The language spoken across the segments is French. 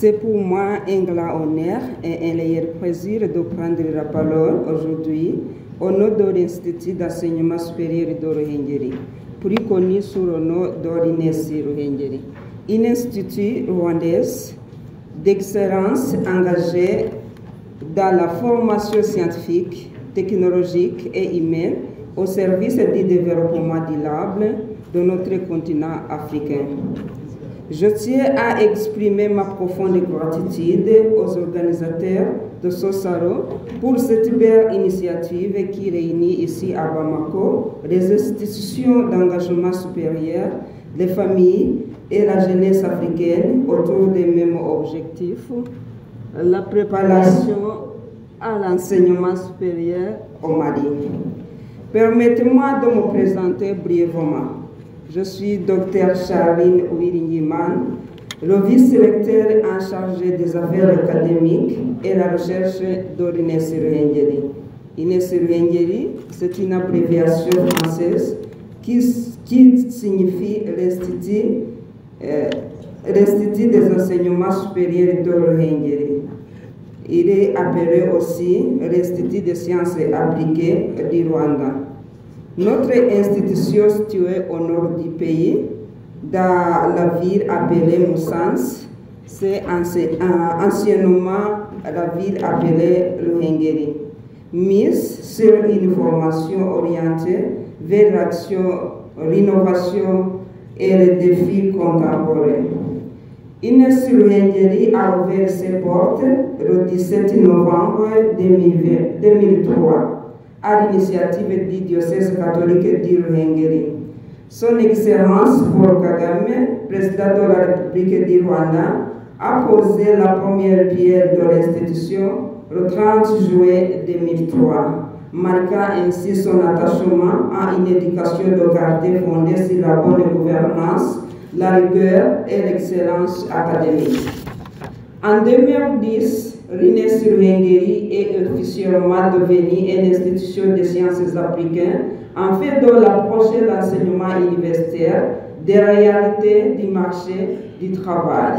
C'est pour moi un grand honneur et un réel plaisir de prendre la parole aujourd'hui au nom de l'Institut d'enseignement supérieur de Ruhengeri, plus connu sous le nom d'Inesi Ruhengeri, un institut rwandais d'excellence engagé dans la formation scientifique, technologique et humaine au service du développement durable de notre continent africain. Je tiens à exprimer ma profonde gratitude aux organisateurs de ce salon pour cette belle initiative qui réunit ici à Bamako les institutions d'engagement supérieur, les familles et la jeunesse africaine autour des mêmes objectifs, la préparation à l'enseignement supérieur au Mali. Permettez-moi de me présenter brièvement. Je suis Dr Charline Ouiringiman, le vice-recteur en charge des affaires académiques et la recherche de l'Inesi Ruhengeri. Inesi Ruhengeri, c'est une abréviation française qui signifie l'Institut des enseignements supérieurs de Ruhengeri. Il est appelé aussi l'Institut des sciences appliquées du Rwanda. Notre institution située au nord du pays, dans la ville appelée Moussans, c'est anciennement la ville appelée Ruhengeri, mise sur une formation orientée vers l'action, l'innovation et les défis contemporains. Inesi Ruhengeri a ouvert ses portes le 17 novembre 2003 à l'initiative du diocèse catholique du Ruhengeri. Son Excellence Paul Kagame, président de la République du Rwanda, a posé la première pierre de l'institution le 30 juillet 2003, marquant ainsi son attachement à une éducation de qualité fondée sur la bonne gouvernance, la rigueur et l'excellence académique. En 2010, l'Inesi Ruhengeri est officiellement devenue une institution de sciences appliquées en fait de l'approche de l'enseignement universitaire des réalités du marché du travail.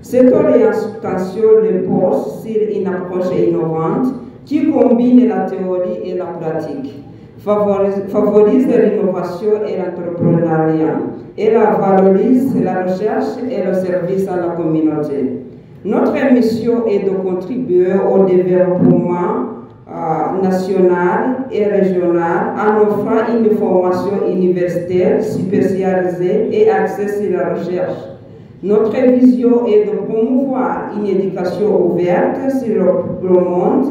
Cette orientation repose sur une approche innovante qui combine la théorie et la pratique, favorise l'innovation et l'entrepreneuriat, et valorise la recherche et le service à la communauté. Notre mission est de contribuer au développement national et régional en offrant une formation universitaire spécialisée et axée sur la recherche. Notre vision est de promouvoir une éducation ouverte sur le monde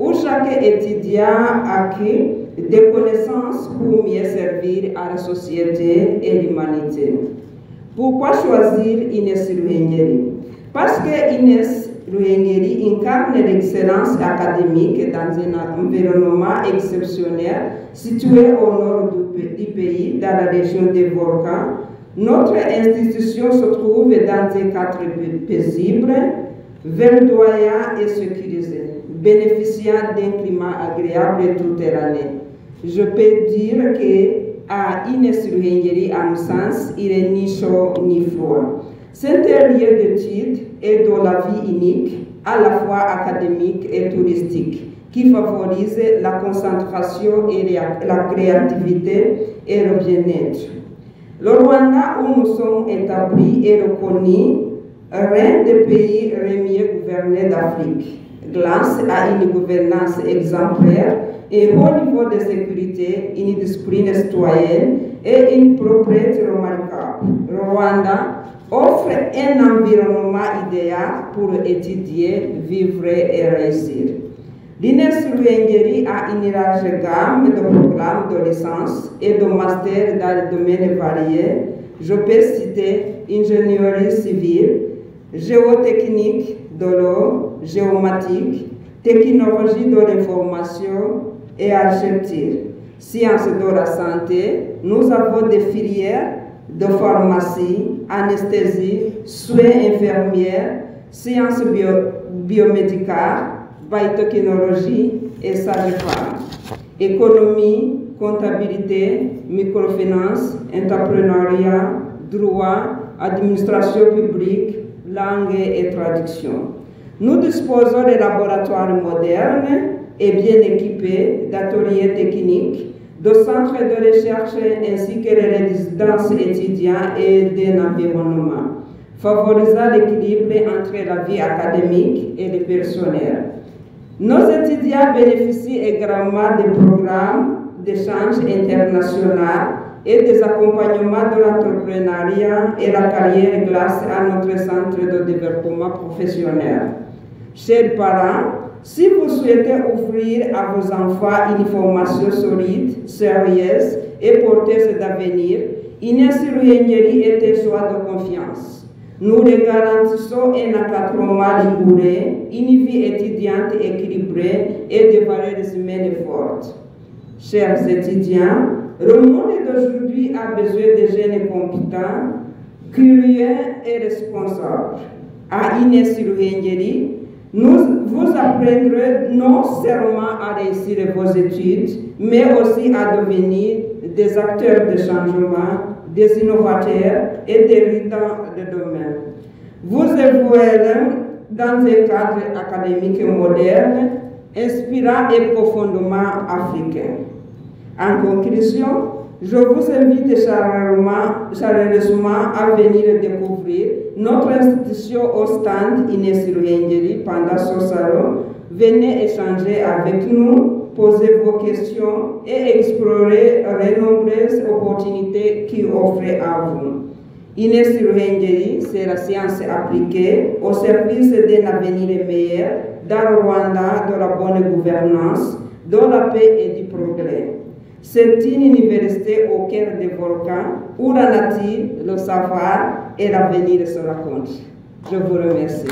où chaque étudiant acquiert des connaissances pour mieux servir à la société et l'humanité. Pourquoi choisir Inesi Ruhengeri? Parce que Inesi Ruhengeri incarne l'excellence académique dans un environnement exceptionnel situé au nord du pays, dans la région des volcans. Notre institution se trouve dans un cadre paisible, verdoyant et sécurisé, bénéficiant d'un climat agréable toute l'année. Je peux dire qu'à Inesi Ruhengeri, à mon sens, il n'est ni chaud ni froid. C'est un lieu d'études et de la vie unique, à la fois académique et touristique, qui favorise la concentration et la créativité et le bien-être. Le Rwanda, où nous sommes établis, est reconnu l'un des pays les mieux gouvernés d'Afrique, grâce à une gouvernance exemplaire et au niveau de sécurité, une discipline citoyenne et une propreté remarquable. Le Rwanda offre un environnement idéal pour étudier, vivre et réussir. L'Inesi Ruhengeri a une large gamme de programmes de licence et de master dans des domaines variés. Je peux citer ingénierie civile, géotechnique de l'eau, géomatique, technologie de l'information et architecture, sciences de la santé. Nous avons des filières de pharmacie, anesthésie, soins infirmières, sciences biomédicales, biotechnologie et sage-femme, économie, comptabilité, microfinance, entrepreneuriat, droit, administration publique, langue et traduction. Nous disposons de laboratoires modernes et bien équipés d'ateliers techniques, de centres de recherche ainsi que de résidences étudiants et d'un environnement, favorisant l'équilibre entre la vie académique et le personnel. Nos étudiants bénéficient également des programmes d'échange international et des accompagnements de l'entrepreneuriat et la carrière grâce à notre centre de développement professionnel. Chers parents, si vous souhaitez offrir à vos enfants une formation solide, sérieuse et porteuse d'avenir, Inès Ruhengeri est un choix de confiance. Nous les garantissons un encadrement rigoureux, une vie étudiante équilibrée et des valeurs humaines fortes. Chers étudiants, le monde d'aujourd'hui a besoin de jeunes compétents, curieux et responsables. À Inès Ruhengeri, vous apprendrez non seulement à réussir vos études, mais aussi à devenir des acteurs de changement, des innovateurs et des leaders de domaine. Vous évoluerez dans un cadre académique moderne, inspirant et profondément africain. En conclusion, je vous invite chaleureusement à venir découvrir notre institution au stand Inès Ruhengeri pendant ce salon. Venez échanger avec nous, poser vos questions et explorer les nombreuses opportunités qui offrent à vous. Inès Ruhengeri, c'est la science appliquée au service d'un avenir meilleur dans le Rwanda, de la bonne gouvernance, de la paix et du progrès. C'est une université au cœur des volcans où la nature, le savoir et l'avenir se rencontrent. Je vous remercie.